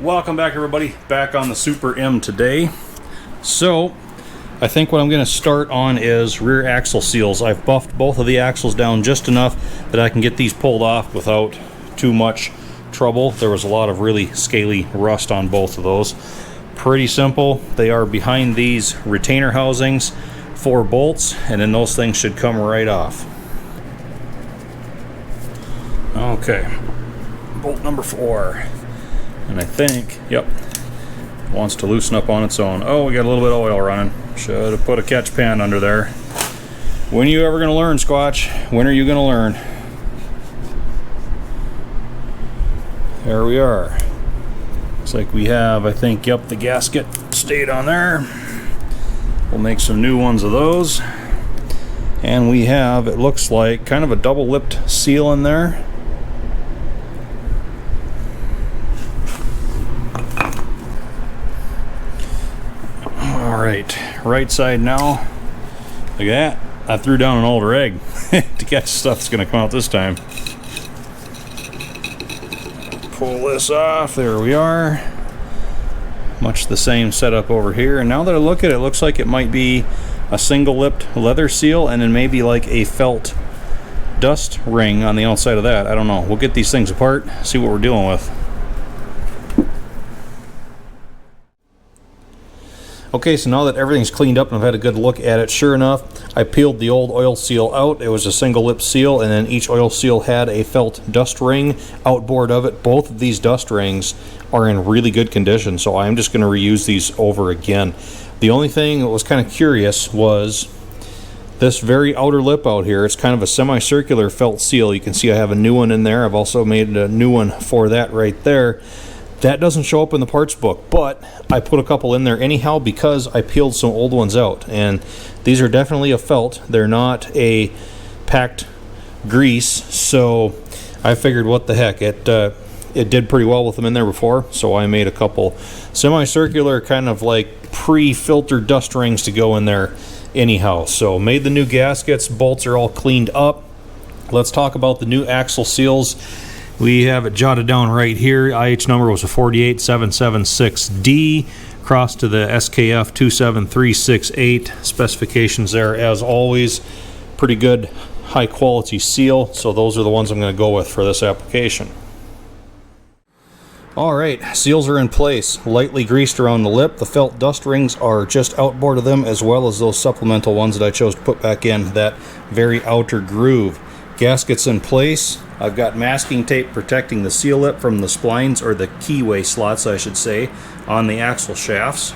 Welcome back, everybody. Back on the Super M today. So I think what I'm going to start on is rear axle seals. I've buffed both of the axles down just enough that I can get these pulled off without too much trouble. There was a lot of really scaly rust on both of those. Pretty simple. They are behind these retainer housings, 4 bolts, and then those things should come right off. Okay, bolt number 4. And I think, yep, wants to loosen up on its own. Oh, we got a little bit of oil running. Should have put a catch pan under there. When are you ever going to learn, Squatch? When are you going to learn? There we are. Looks like we have, I think, yep, the gasket stayed on there. We'll make some new ones of those. And we have, it looks like, kind of a double-lipped seal in there. Right side now. Look at that. I threw down an older egg to catch stuff that's going to come out this time. Pull this off. There we are. Much the same setup over here. And now that I look at it, it looks like it might be a single-lipped leather seal and then maybe like a felt dust ring on the outside of that. I don't know. We'll get these things apart, see what we're dealing with. Okay, so now that everything's cleaned up and I've had a good look at it, sure enough, I peeled the old oil seal out. It was a single lip seal, and then each oil seal had a felt dust ring outboard of it. Both of these dust rings are in really good condition, so I'm just going to reuse these over again. The only thing that was kind of curious was this very outer lip out here. It's kind of a semicircular felt seal. You can see I have a new one in there. I've also made a new one for that right there. That doesn't show up in the parts book, but I put a couple in there anyhow because I peeled some old ones out. And these are definitely a felt. They're not a packed grease, so I figured what the heck. It did pretty well with them in there before, so I made a couple semicircular kind of like pre-filtered dust rings to go in there anyhow. So made the new gaskets. Bolts are all cleaned up. Let's talk about the new axle seals. We have it jotted down right here. IH number was a 48776D. Cross to the SKF 27368. Specifications there, as always. Pretty good, high quality seal. So those are the ones I'm going to go with for this application. Alright, seals are in place. Lightly greased around the lip. The felt dust rings are just outboard of them, as well as those supplemental ones that I chose to put back in that very outer groove. Gaskets in place. I've got masking tape protecting the seal lip from the splines, or the keyway slots I should say, on the axle shafts.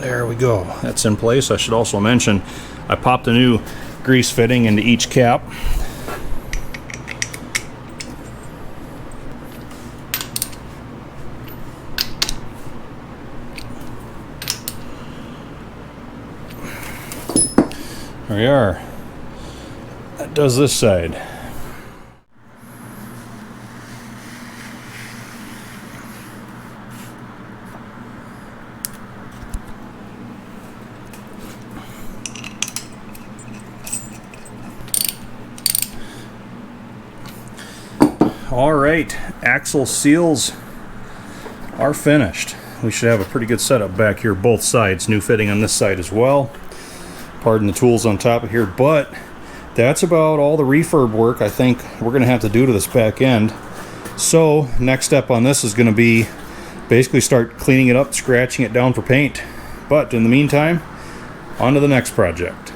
There we go. That's in place. I should also mention I popped a new grease fitting into each cap. There we are. That does this side. All right, axle seals are finished. We should have a pretty good setup back here, both sides. New fitting on this side as well. Pardon the tools on top of here, but that's about all the refurb work I think we're going to have to do to this back end. So next step on this is going to be basically start cleaning it up, scratching it down for paint. But in the meantime, on to the next project.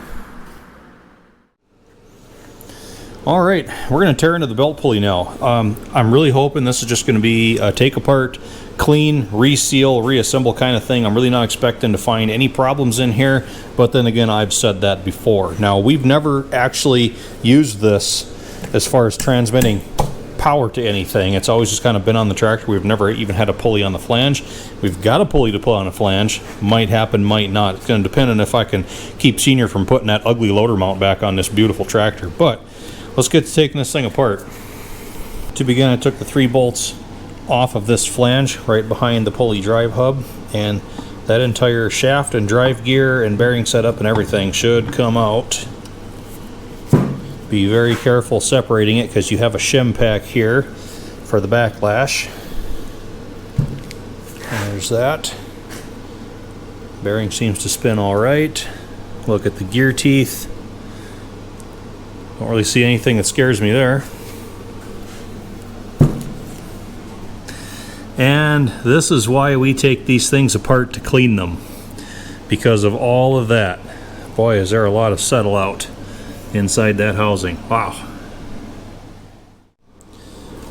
Alright, we're going to tear into the belt pulley now. I'm really hoping this is just going to be a take apart, clean, reseal, reassemble kind of thing. I'm really not expecting to find any problems in here, but then again, I've said that before. Now, we've never actually used this as far as transmitting power to anything. It's always just kind of been on the tractor. We've never even had a pulley on the flange. We've got a pulley to put on a flange. Might happen, might not. It's going to depend on if I can keep Senior from putting that ugly loader mount back on this beautiful tractor. But let's get to taking this thing apart. To begin, I took the 3 bolts off of this flange right behind the pulley drive hub, and that entire shaft and drive gear and bearing setup and everything should come out Be very careful separating it because you have a shim pack here for the backlash. And there's that. Bearing seems to spin all right. Look at the gear teeth. Don't really see anything that scares me there. And this is why we take these things apart to clean them. Because of all of that. Boy, is there a lot of settle out inside that housing. Wow.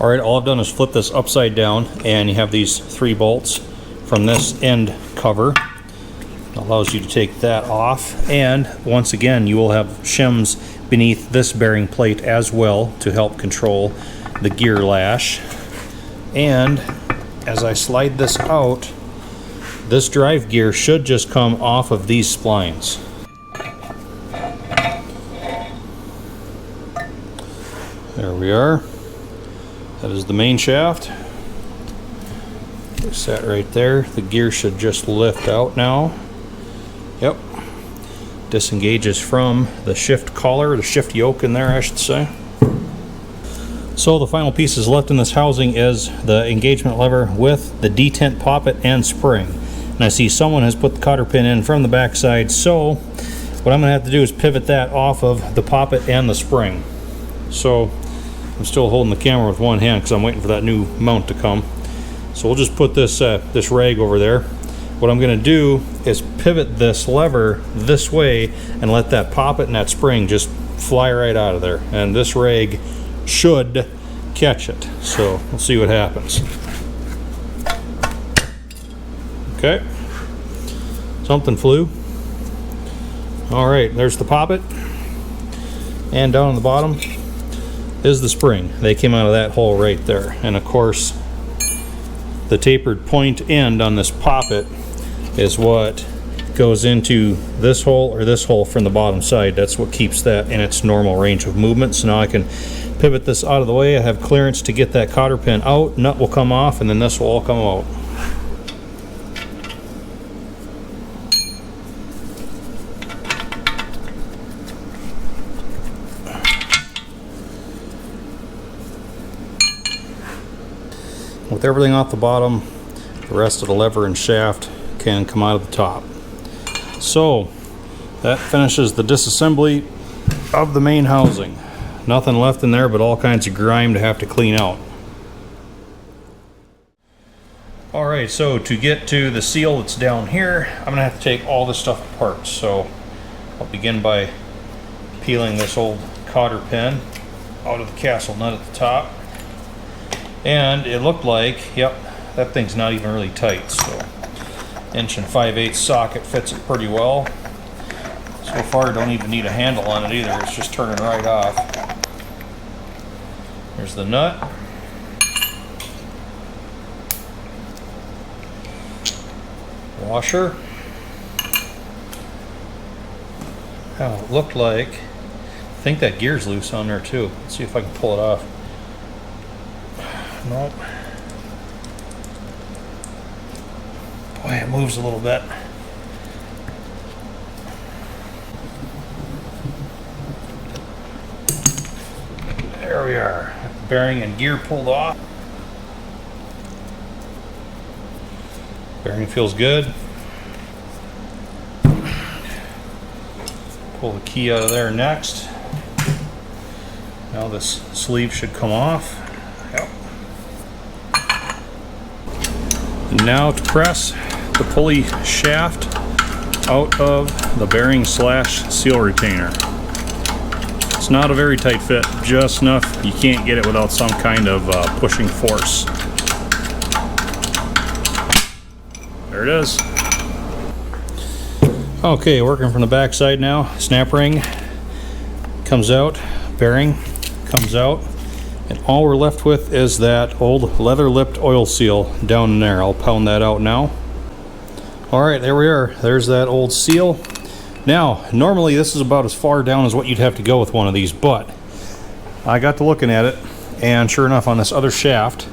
Alright, all I've done is flip this upside down, and you have these 3 bolts from this end cover. It allows you to take that off, and once again you will have shims beneath this bearing plate as well to help control the gear lash. And as I slide this out, this drive gear should just come off of these splines. There we are. That is the main shaft. It's set right there. The gear should just lift out now. Yep. Disengages from the shift collar, the shift yoke in there, I should say. So the final pieces left in this housing is the engagement lever with the detent poppet and spring. And I see someone has put the cotter pin in from the back side, so what I'm going to have to do is pivot that off of the poppet and the spring. So I'm still holding the camera with one hand because I'm waiting for that new mount to come. So we'll just put this this rag over there. What I'm going to do is pivot this lever this way and let that poppet and that spring just fly right out of there. And this rag should catch it. So we'll see what happens. Okay. Something flew. Alright, there's the poppet. And down on the bottom is the spring. They came out of that hole right there. And of course, the tapered point end on this poppet is what goes into this hole or this hole from the bottom side. That's what keeps that in its normal range of movement. So now I can pivot this out of the way. I have clearance to get that cotter pin out. Nut will come off, and then this will all come out. With everything off the bottom, the rest of the lever and shaft can come out of the top. So that finishes the disassembly of the main housing. Nothing left in there but all kinds of grime to have to clean out. Alright, so to get to the seal that's down here, I'm going to have to take all this stuff apart. So I'll begin by peeling this old cotter pin out of the castle nut at the top. And it looked like, yep, that thing's not even really tight, so 1 5/8" socket fits it pretty well. So far, I don't even need a handle on it either, it's just turning right off. There's the nut. Washer. Oh, it looked like, I think that gear's loose on there too. Let's see if I can pull it off. Nope. Boy, it moves a little bit. There we are. Bearing and gear pulled off. Bearing feels good. Pull the key out of there next. Now this sleeve should come off. Yep. And now to press the pulley shaft out of the bearing slash seal retainer. It's not a very tight fit, just enough you can't get it without some kind of pushing force. There it is. Okay, working from the back side now. Snap ring comes out, bearing comes out, and all we're left with is that old leather-lipped oil seal down in there. I'll pound that out now. Alright, there we are. There's that old seal. Now, normally this is about as far down as what you'd have to go with one of these, but I got to looking at it, and sure enough, on this other shaft,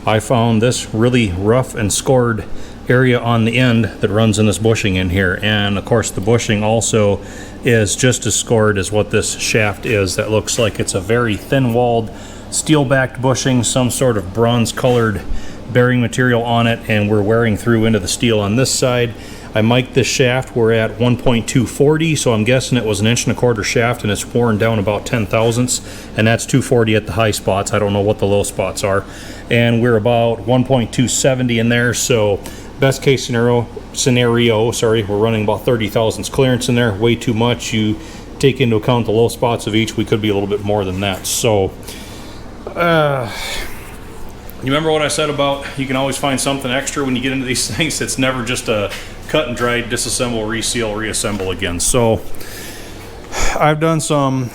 I found this really rough and scored area on the end that runs in this bushing in here. And of course the bushing also is just as scored as what this shaft is. That looks like it's a very thin-walled steel-backed bushing, some sort of bronze-colored bearing material on it, and we're wearing through into the steel on this side. I mic'd this shaft. We're at 1.240, so I'm guessing it was an 1.25 inch shaft, and it's worn down about 10 thousandths, and that's 240 at the high spots. I don't know what the low spots are. And we're about 1.270 in there, so best case scenario, we're running about 30 thousandths clearance in there. Way too much. You take into account the low spots of each, we could be a little bit more than that. So you remember what I said about you can always find something extra when you get into these things? It's never just a cut and dry, disassemble, reseal, reassemble again. So I've done some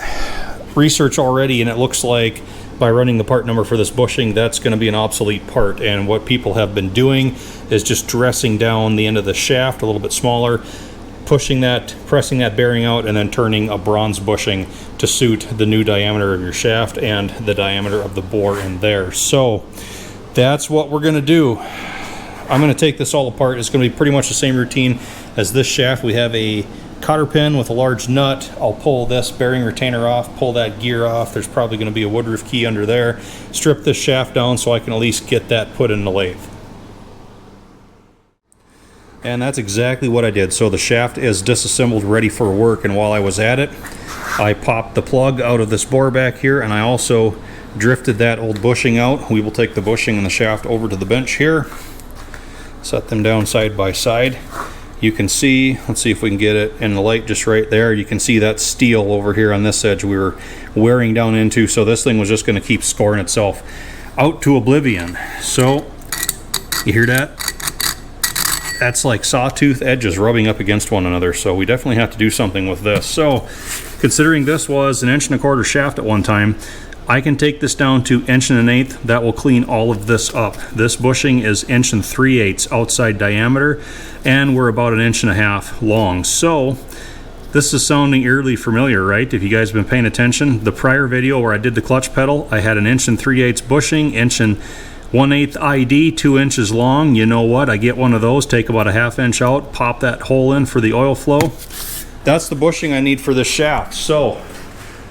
research already, and it looks like by running the part number for this bushing, that's going to be an obsolete part. And what people have been doing is just dressing down the end of the shaft a little bit smaller, pushing that, pressing that bearing out, and then turning a bronze bushing to suit the new diameter of your shaft and the diameter of the bore in there. So that's what we're going to do. I'm going to take this all apart. It's going to be pretty much the same routine as this shaft. We have a cotter pin with a large nut. I'll pull this bearing retainer off, pull that gear off. There's probably going to be a woodruff key under there. Strip this shaft down so I can at least get that put in the lathe. And that's exactly what I did. So the shaft is disassembled, ready for work, and while I was at it, I popped the plug out of this bore back here, and I also drifted that old bushing out. We will take the bushing and the shaft over to the bench here, set them down side by side. You can see, let's see if we can get it in the light just right there. You can see that steel over here on this edge we were wearing down into, so this thing was just going to keep scoring itself out to oblivion. So you hear that? That's like sawtooth edges rubbing up against one another, so we definitely have to do something with this. So considering this was an 1.25 inch shaft at one time, I can take this down to 1 1/8. That will clean all of this up. This bushing is 1 3/8 outside diameter, and we're about 1.5 inches long. So this is sounding eerily familiar, right? If you guys have been paying attention, the prior video where I did the clutch pedal, I had an 1 3/8 bushing, 1 1/8 ID, 2 inches long. You know what? I get one of those, take about 1/2 inch out, pop that hole in for the oil flow. That's the bushing I need for this shaft. So,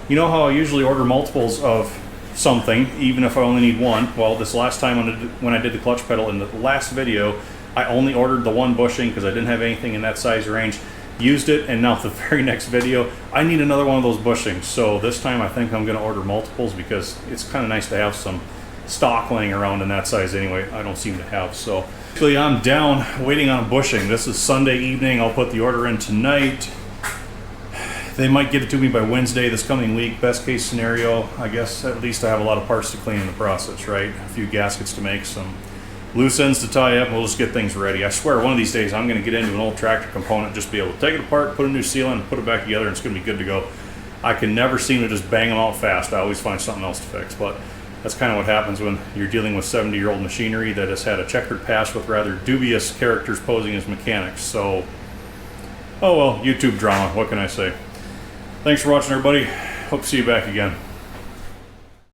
you know how I usually order multiples of something, even if I only need one? Well, this last time when I did the clutch pedal in the last video, I only ordered the one bushing because I didn't have anything in that size range. Used it, and now the very next video, I need another one of those bushings. So this time I think I'm going to order multiples because it's kind of nice to have some stock laying around in that size anyway. I don't seem to have. So actually I'm down waiting on a bushing. This is Sunday evening. I'll put the order in tonight. They might get it to me by Wednesday this coming week. Best case scenario, I guess at least I have a lot of parts to clean in the process, right? A few gaskets to make, some loose ends to tie up, and we'll just get things ready. I swear one of these days I'm going to get into an old tractor component, just be able to take it apart, put a new seal in, put it back together, and it's going to be good to go. I can never seem to just bang them out fast. I always find something else to fix, but that's kind of what happens when you're dealing with 70-year-old machinery that has had a checkered past with rather dubious characters posing as mechanics. So, oh well, YouTube drama, what can I say? Thanks for watching, everybody. Hope to see you back again.